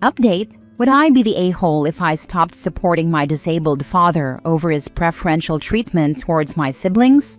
Update: would I be the a-hole if I stopped supporting my disabled father over his preferential treatment towards my siblings?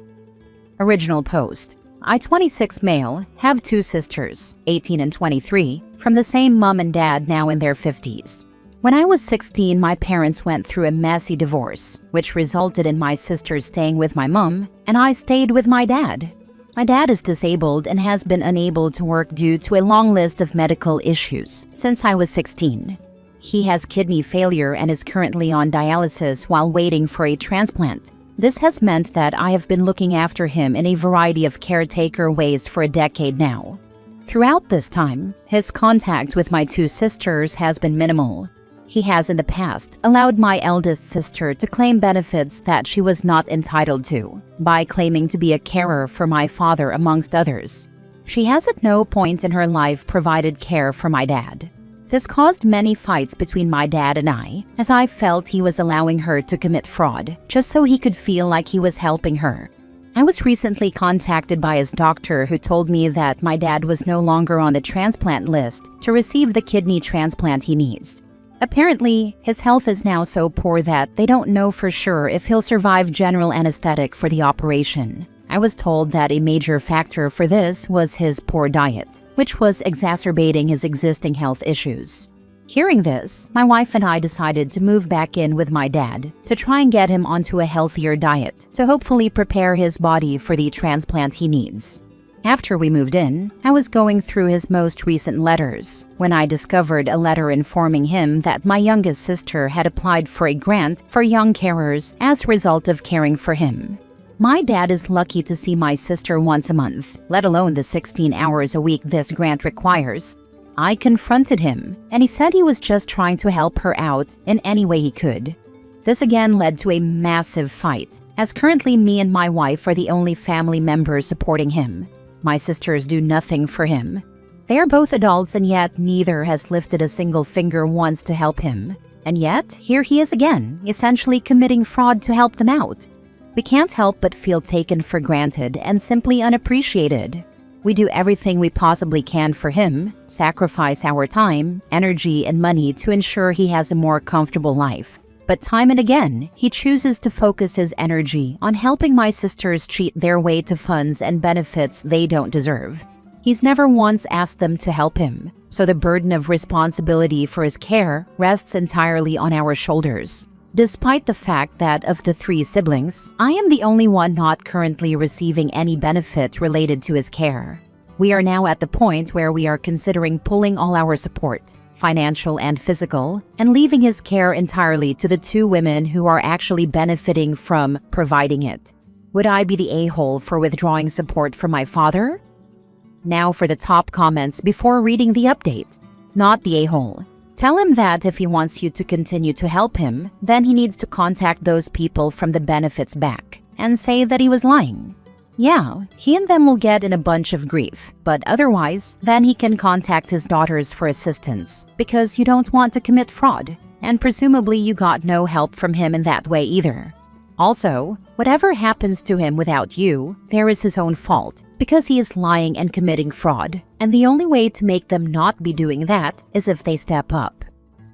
Original post: I, 26 male, have 2 sisters, 18 and 23, from the same mom and dad now in their 50s. When I was 16, my parents went through a messy divorce, which resulted in my sisters staying with my mom, and I stayed with my dad. My dad is disabled and has been unable to work due to a long list of medical issues since I was 16. He has kidney failure and is currently on dialysis while waiting for a transplant. This has meant that I have been looking after him in a variety of caretaker ways for a decade now. Throughout this time, his contact with my 2 sisters has been minimal. He has in the past allowed my eldest sister to claim benefits that she was not entitled to, by claiming to be a carer for my father amongst others. She has at no point in her life provided care for my dad. This caused many fights between my dad and I, as I felt he was allowing her to commit fraud, just so he could feel like he was helping her. I was recently contacted by his doctor who told me that my dad was no longer on the transplant list to receive the kidney transplant he needs. Apparently, his health is now so poor that they don't know for sure if he'll survive general anesthetic for the operation. I was told that a major factor for this was his poor diet, which was exacerbating his existing health issues. Hearing this, my wife and I decided to move back in with my dad to try and get him onto a healthier diet to hopefully prepare his body for the transplant he needs. After we moved in, I was going through his most recent letters when I discovered a letter informing him that my youngest sister had applied for a grant for young carers as a result of caring for him. My dad is lucky to see my sister once a month, let alone the 16 hours a week this grant requires. I confronted him, and he said he was just trying to help her out in any way he could. This again led to a massive fight, as currently me and my wife are the only family members supporting him. My sisters do nothing for him. They are both adults, and yet neither has lifted a single finger once to help him. And yet, here he is again, essentially committing fraud to help them out. We can't help but feel taken for granted and simply unappreciated. We do everything we possibly can for him, sacrifice our time, energy, and money to ensure he has a more comfortable life. But time and again, he chooses to focus his energy on helping my sisters cheat their way to funds and benefits they don't deserve. He's never once asked them to help him, so the burden of responsibility for his care rests entirely on our shoulders. Despite the fact that of the 3 siblings, I am the only one not currently receiving any benefit related to his care. We are now at the point where we are considering pulling all our support, financial and physical, and leaving his care entirely to the 2 women who are actually benefiting from providing it. Would I be the a-hole for withdrawing support from my father? Now for the top comments before reading the update. Not the a-hole. Tell him that if he wants you to continue to help him, then he needs to contact those people from the benefits back and say that he was lying. Yeah, he and them will get in a bunch of grief, but otherwise, then he can contact his daughters for assistance, because you don't want to commit fraud, and presumably you got no help from him in that way either. Also, whatever happens to him without you, there is his own fault, because he is lying and committing fraud, and the only way to make them not be doing that is if they step up.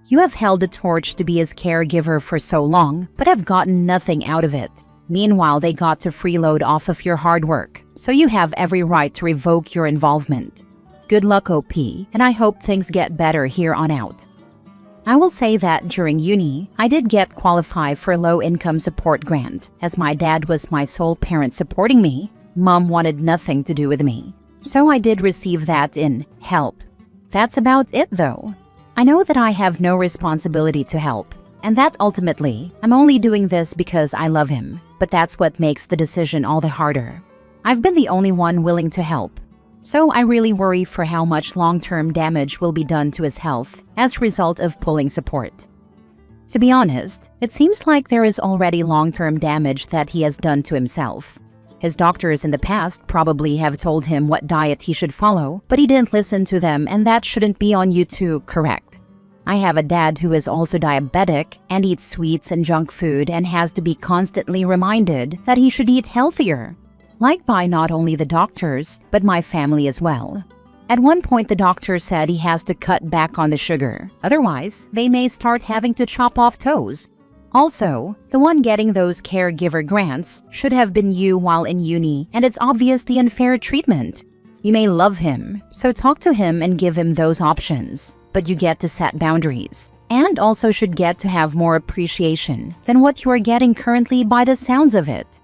You have held the torch to be his caregiver for so long, but have gotten nothing out of it. Meanwhile, they got to freeload off of your hard work, so you have every right to revoke your involvement. Good luck, OP, and I hope things get better here on out. I will say that during uni, I did get qualified for a low-income support grant, as my dad was my sole parent supporting me. Mom wanted nothing to do with me, so I did receive that in help. That's about it though. I know that I have no responsibility to help, and that ultimately, I'm only doing this because I love him, but that's what makes the decision all the harder. I've been the only one willing to help, so I really worry for how much long-term damage will be done to his health as a result of pulling support. To be honest, it seems like there is already long-term damage that he has done to himself. His doctors in the past probably have told him what diet he should follow, but he didn't listen to them, and that shouldn't be on you to correct. I have a dad who is also diabetic and eats sweets and junk food and has to be constantly reminded that he should eat healthier, like by not only the doctors, but my family as well. At one point, the doctor said he has to cut back on the sugar. Otherwise, they may start having to chop off toes. Also, the one getting those caregiver grants should have been you while in uni, and it's obvious the unfair treatment. You may love him, so talk to him and give him those options, but you get to set boundaries, and also should get to have more appreciation than what you are getting currently by the sounds of it.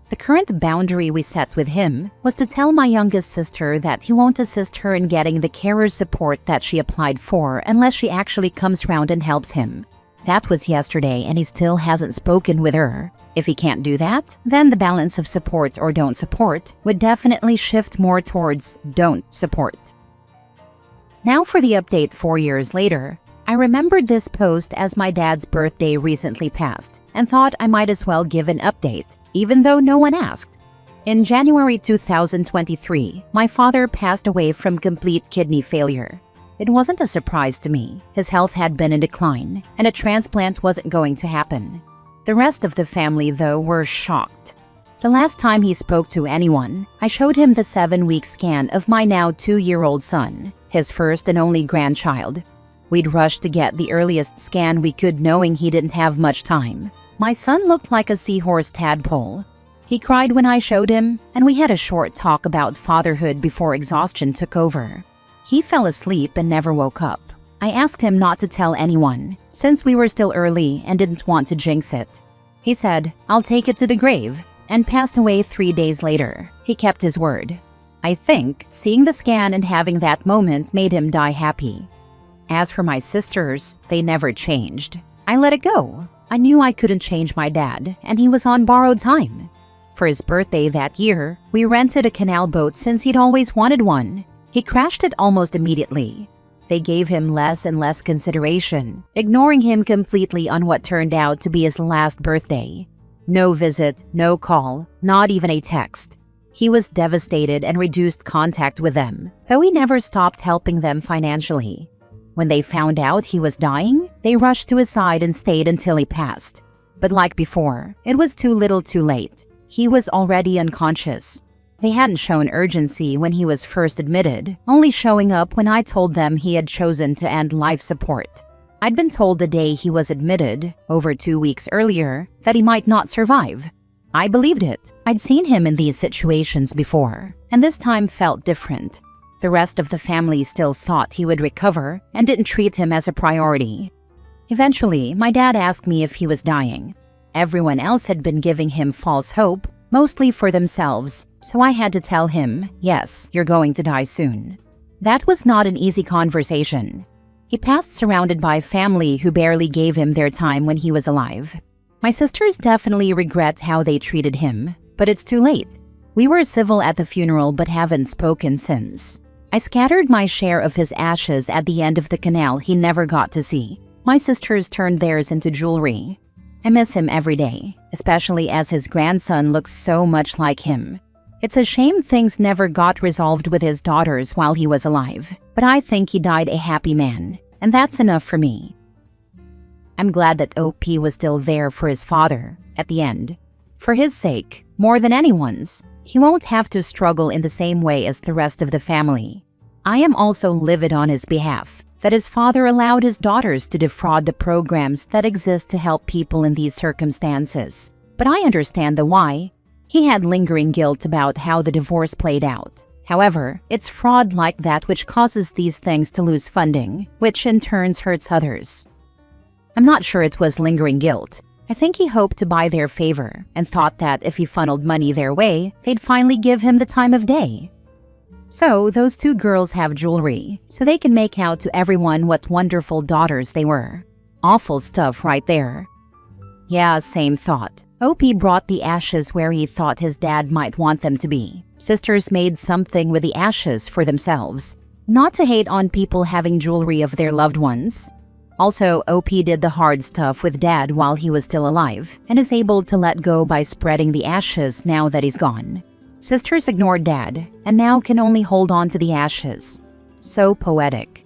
The current boundary we set with him was to tell my youngest sister that he won't assist her in getting the carer's support that she applied for unless she actually comes round and helps him. That was yesterday, and he still hasn't spoken with her. If he can't do that, then the balance of support or don't support would definitely shift more towards don't support. Now for the update 4 years later. I remembered this post as my dad's birthday recently passed and thought I might as well give an update, even though no one asked. In January 2023, my father passed away from complete kidney failure. It wasn't a surprise to me. His health had been in decline, and a transplant wasn't going to happen. The rest of the family, though, were shocked. The last time he spoke to anyone, I showed him the 7-week scan of my now 2-year-old son, his first and only grandchild. We'd rushed to get the earliest scan we could, knowing he didn't have much time. My son looked like a seahorse tadpole. He cried when I showed him, and we had a short talk about fatherhood before exhaustion took over. He fell asleep and never woke up. I asked him not to tell anyone, since we were still early and didn't want to jinx it. He said, "I'll take it to the grave," and passed away 3 days later. He kept his word. I think seeing the scan and having that moment made him die happy. As for my sisters, they never changed. I let it go. I knew I couldn't change my dad, and he was on borrowed time. For his birthday that year, we rented a canal boat since he'd always wanted one. He crashed it almost immediately. They gave him less and less consideration, ignoring him completely on what turned out to be his last birthday. No visit, no call, not even a text. He was devastated and reduced contact with them, though he never stopped helping them financially. When they found out he was dying, they rushed to his side and stayed until he passed. But like before, it was too little too late. He was already unconscious. They hadn't shown urgency when he was first admitted, only showing up when I told them he had chosen to end life support. I'd been told the day he was admitted, over 2 weeks earlier, that he might not survive. I believed it. I'd seen him in these situations before, and this time felt different. The rest of the family still thought he would recover and didn't treat him as a priority. Eventually, my dad asked me if he was dying. Everyone else had been giving him false hope, mostly for themselves, so I had to tell him, yes, you're going to die soon. That was not an easy conversation. He passed surrounded by family who barely gave him their time when he was alive. My sisters definitely regret how they treated him, but it's too late. We were civil at the funeral but haven't spoken since. I scattered my share of his ashes at the end of the canal he never got to see. My sisters turned theirs into jewelry. I miss him every day, especially as his grandson looks so much like him. It's a shame things never got resolved with his daughters while he was alive, but I think he died a happy man, and that's enough for me. I'm glad that OP was still there for his father at the end. For his sake, more than anyone's. He won't have to struggle in the same way as the rest of the family. I am also livid on his behalf that his father allowed his daughters to defraud the programs that exist to help people in these circumstances. But I understand the why. He had lingering guilt about how the divorce played out. However, it's fraud like that which causes these things to lose funding, which in turn hurts others. I'm not sure it was lingering guilt. I think he hoped to buy their favor and thought that if he funneled money their way, they'd finally give him the time of day. So those 2 girls have jewelry, so they can make out to everyone what wonderful daughters they were. Awful stuff right there. Yeah, same thought. OP brought the ashes where he thought his dad might want them to be. Sisters made something with the ashes for themselves. Not to hate on people having jewelry of their loved ones. Also, OP did the hard stuff with Dad while he was still alive, and is able to let go by spreading the ashes now that he's gone. Sisters ignored Dad, and now can only hold on to the ashes. So poetic.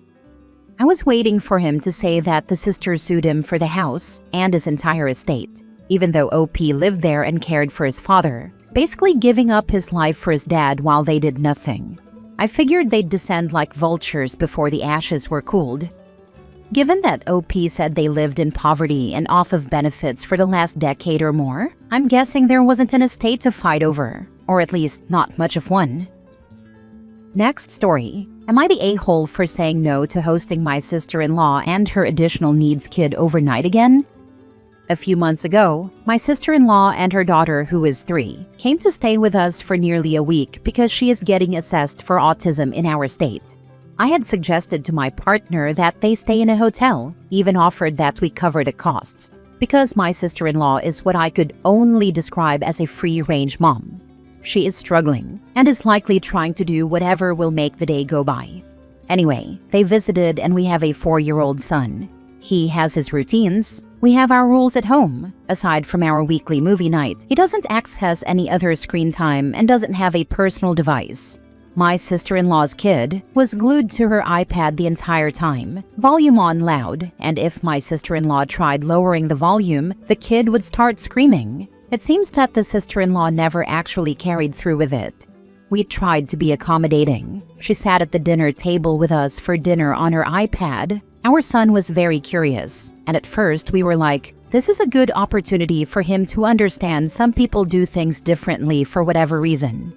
I was waiting for him to say that the sisters sued him for the house and his entire estate, even though OP lived there and cared for his father, basically giving up his life for his dad while they did nothing. I figured they'd descend like vultures before the ashes were cooled. Given that OP said they lived in poverty and off of benefits for the last decade or more, I'm guessing there wasn't an estate to fight over, or at least not much of one. Next story. Am I the a-hole for saying no to hosting my sister-in-law and her additional needs kid overnight again? A few months ago, my sister-in-law and her daughter, who is 3, came to stay with us for nearly a week because she is getting assessed for autism in our state. I had suggested to my partner that they stay in a hotel, even offered that we cover the costs, because my sister-in-law is what I could only describe as a free-range mom. She is struggling and is likely trying to do whatever will make the day go by. Anyway, they visited and we have a 4-year-old son. He has his routines. We have our rules at home. Aside from our weekly movie night, he doesn't access any other screen time and doesn't have a personal device. My sister-in-law's kid was glued to her iPad the entire time, volume on loud, and if my sister-in-law tried lowering the volume, the kid would start screaming. It seems that the sister-in-law never actually carried through with it. We tried to be accommodating. She sat at the dinner table with us for dinner on her iPad. Our son was very curious, and at first we were like, this is a good opportunity for him to understand some people do things differently for whatever reason.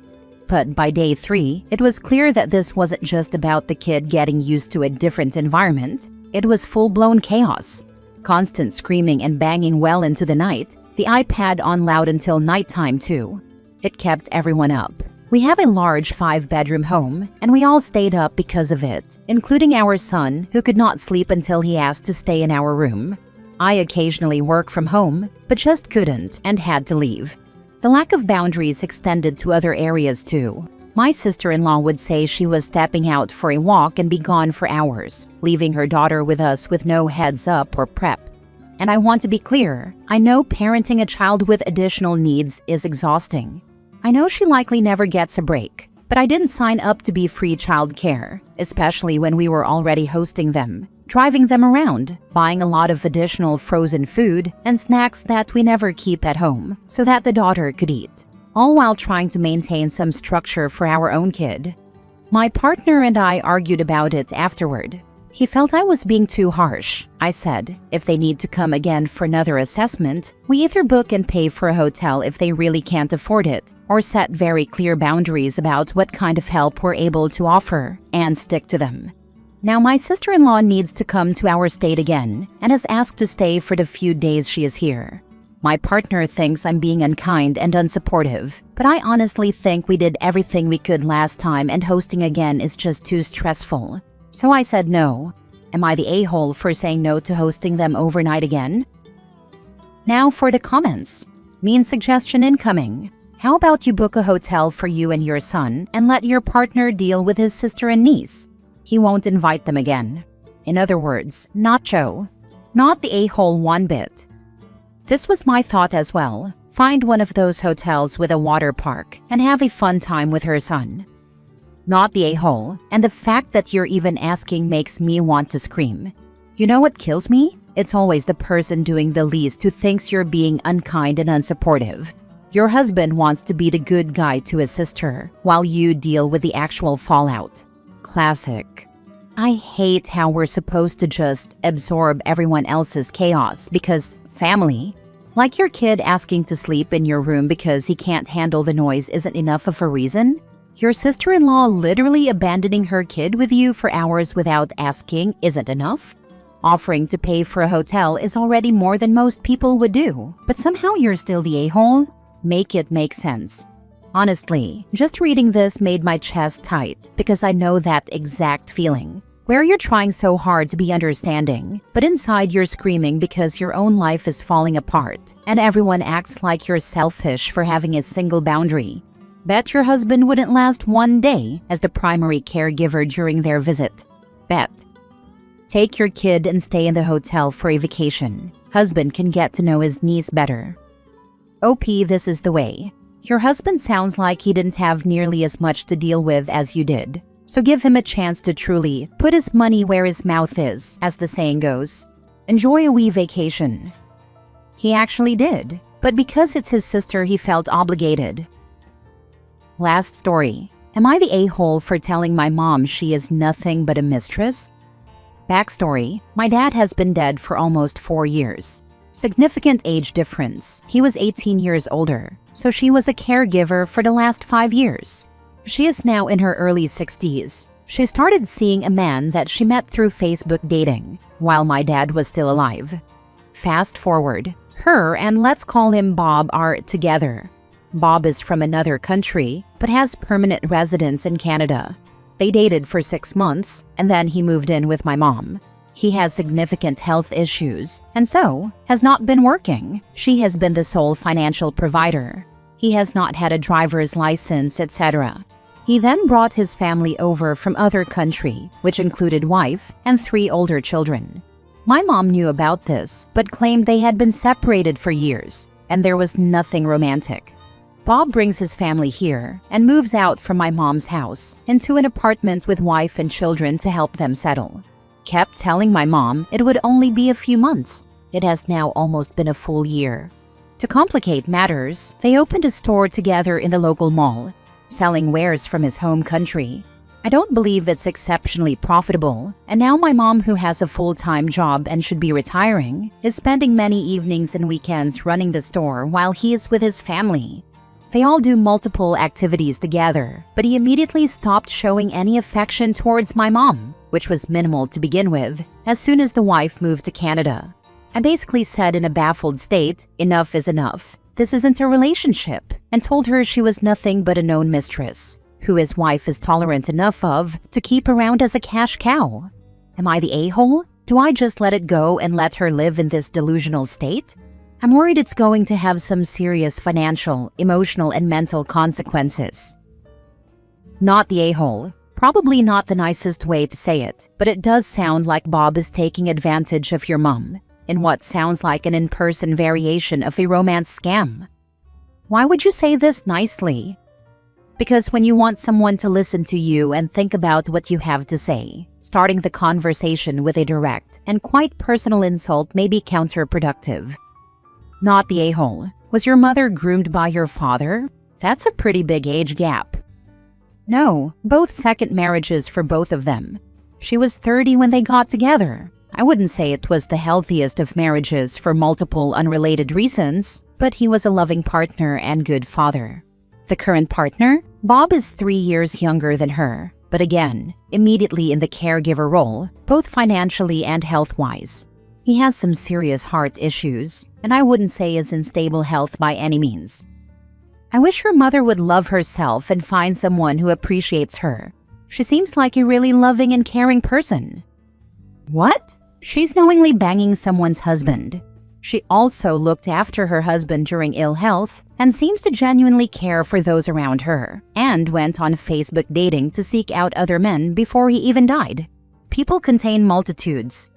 But by day 3, it was clear that this wasn't just about the kid getting used to a different environment. It was full-blown chaos. Constant screaming and banging well into the night, the iPad on loud until nighttime too. It kept everyone up. We have a large 5-bedroom home, and we all stayed up because of it, including our son, who could not sleep until he asked to stay in our room. I occasionally work from home, but just couldn't and had to leave. The lack of boundaries extended to other areas too. My sister-in-law would say she was stepping out for a walk and be gone for hours, leaving her daughter with us with no heads up or prep. And I want to be clear, I know parenting a child with additional needs is exhausting. I know she likely never gets a break, but I didn't sign up to be free childcare, especially when we were already hosting them, driving them around, buying a lot of additional frozen food and snacks that we never keep at home so that the daughter could eat, all while trying to maintain some structure for our own kid. My partner and I argued about it afterward. He felt I was being too harsh. I said, if they need to come again for another assessment, we either book and pay for a hotel if they really can't afford it, or set very clear boundaries about what kind of help we're able to offer, and stick to them. Now my sister-in-law needs to come to our state again, and has asked to stay for the few days she is here. My partner thinks I'm being unkind and unsupportive, but I honestly think we did everything we could last time and hosting again is just too stressful. So I said no. Am I the a-hole for saying no to hosting them overnight again? Now for the comments. Mean suggestion incoming. How about you book a hotel for you and your son and let your partner deal with his sister and niece? He won't invite them again. In other words, nacho. Not the a-hole one bit. This was my thought as well. Find one of those hotels with a water park and have a fun time with her son. Not the a-hole, and the fact that you're even asking makes me want to scream. You know what kills me? It's always the person doing the least who thinks you're being unkind and unsupportive. Your husband wants to be the good guy to his sister, while you deal with the actual fallout. Classic. I hate how we're supposed to just absorb everyone else's chaos because family. Like your kid asking to sleep in your room because he can't handle the noise isn't enough of a reason. Your sister-in-law literally abandoning her kid with you for hours without asking isn't enough. Offering to pay for a hotel is already more than most people would do, but somehow you're still the a-hole? Make it make sense. Honestly, just reading this made my chest tight because I know that exact feeling, where you're trying so hard to be understanding, but inside you're screaming because your own life is falling apart and everyone acts like you're selfish for having a single boundary. Bet your husband wouldn't last one day as the primary caregiver during their visit. Bet. Take your kid and stay in the hotel for a vacation. Husband can get to know his niece better. OP, this is the way. Your husband sounds like he didn't have nearly as much to deal with as you did. So give him a chance to truly put his money where his mouth is, as the saying goes. Enjoy a wee vacation. He actually did, but because it's his sister, he felt obligated. Last story. Am I the a-hole for telling my mom she is nothing but a mistress? Backstory: my dad has been dead for almost 4 years. Significant age difference. He was 18 years older, so she was a caregiver for the last 5 years. She is now in her early 60s. She started seeing a man that she met through Facebook dating while my dad was still alive. Fast forward, her and let's call him Bob are together. Bob is from another country but has permanent residence in Canada. They dated for 6 months and then he moved in with my mom. He has significant health issues and so has not been working. She has been the sole financial provider. He has not had a driver's license, etc. He then brought his family over from other country, which included wife and 3 older children. My mom knew about this, but claimed they had been separated for years, and there was nothing romantic. Bob brings his family here and moves out from my mom's house into an apartment with wife and children to help them settle. Kept telling my mom it would only be a few months. It has now almost been a full year. To complicate matters, they opened a store together in the local mall, selling wares from his home country. I don't believe it's exceptionally profitable, and now my mom, who has a full-time job and should be retiring, is spending many evenings and weekends running the store while he is with his family. They all do multiple activities together, but he immediately stopped showing any affection towards my mom, which was minimal to begin with, as soon as the wife moved to Canada. I basically said in a baffled state, enough is enough. This isn't a relationship, and told her she was nothing but a known mistress, who his wife is tolerant enough of to keep around as a cash cow. Am I the a-hole? Do I just let it go and let her live in this delusional state? I'm worried it's going to have some serious financial, emotional, and mental consequences. Not the a-hole. Probably not the nicest way to say it, but it does sound like Bob is taking advantage of your mom in what sounds like an in-person variation of a romance scam. Why would you say this nicely? Because when you want someone to listen to you and think about what you have to say, starting the conversation with a direct and quite personal insult may be counterproductive. Not the a-hole. Was your mother groomed by your father? That's a pretty big age gap. No, both second marriages for both of them. She was 30 when they got together. I wouldn't say it was the healthiest of marriages for multiple unrelated reasons, but he was a loving partner and good father. The current partner? Bob is 3 years younger than her, but again, immediately in the caregiver role, both financially and health-wise. He has some serious heart issues, and I wouldn't say is in stable health by any means. I wish her mother would love herself and find someone who appreciates her. She seems like a really loving and caring person. What? She's knowingly banging someone's husband. She also looked after her husband during ill health and seems to genuinely care for those around her, and went on Facebook dating to seek out other men before he even died. People contain multitudes.